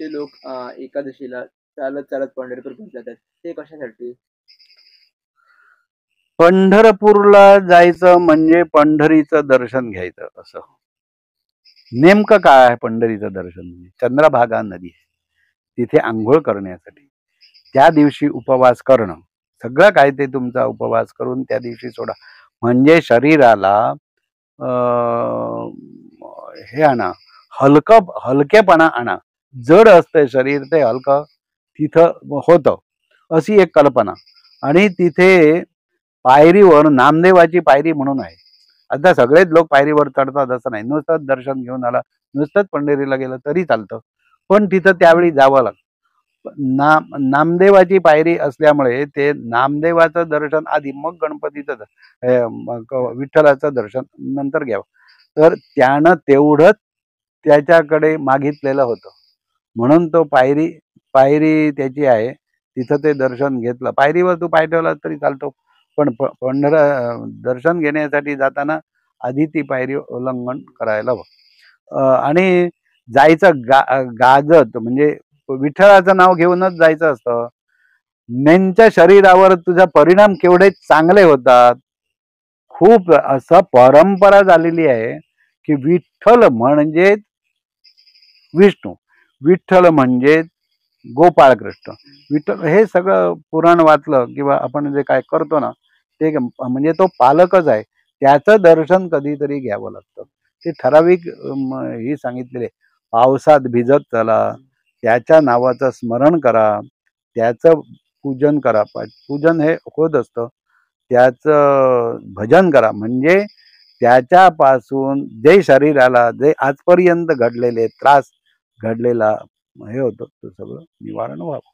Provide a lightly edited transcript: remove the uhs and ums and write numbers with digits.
ते लोक एकादशीला चालत चालत पंढरपूर जातात, ते कशासाठी? पंढरपूरला जायचं म्हणजे पंढरीचं दर्शन घ्यायचं असं. नेमकं काय आहे पंढरीचं दर्शन? म्हणजे चंद्रभागा नदी आहे, तिथे आंघोळ करण्यासाठी त्या दिवशी उपवास करणं. सगळं काय ते तुमचा उपवास करून त्या दिवशी सोडा. म्हणजे शरीराला हे आणा, हलकेपणा आणा. जड असतंय शरीर, ते हलकं तिथं होतं, अशी एक कल्पना. आणि तिथे पायरीवर नामदेवाची पायरी म्हणून आहे. आता सगळेच लोक पायरीवर चढतात असं नाही. नुसतंच दर्शन घेऊन आला, नुसतंच पंढरीला गेलं तरी चालतं, पण तिथं त्यावेळी जावं लागतं. नामदेवाची पायरी असल्यामुळे ते नामदेवाचं दर्शन आधी, मग विठ्ठलाचं दर्शन नंतर घ्यावं. तर त्यानं तेवढंच त्याच्याकडे मागितलेलं होतं, म्हणून तो पायरी त्याची आहे, तिथं ते दर्शन घेतलं. पायरीवर तू पाय ठेवला तरी चालतो, पण दर्शन घेण्यासाठी जाताना आधी ती पायरी उल्लंघन करायला हवं. आणि जायचं गाजत, म्हणजे विठ्ठलाचं नाव घेऊनच जायचं असतं. त्यांच्या शरीरावर तुझा परिणाम केवढे चांगले होतात. खूप असं परंपरा झालेली आहे की विठ्ठल म्हणजे विष्णू, विठ्ठल म्हणजे गोपाळ कृष्ण. विठ्ठल हे सगळं पुराण वाचलं किंवा आपण जे काय करतो ना, ते म्हणजे तो पालकच आहे. त्याचं दर्शन कधीतरी घ्यावं लागतं. ते ठराविक ही सांगितलेले. पावसात भिजत चला, त्याच्या नावाचं स्मरण करा, त्याचं पूजन करा. पूजन हे होत असतं, त्याचं भजन करा. म्हणजे त्याच्यापासून जे शरीराला जे आजपर्यंत घडलेले त्रास घडलेला हे होतं, ते सगळं निवारण व्हावं.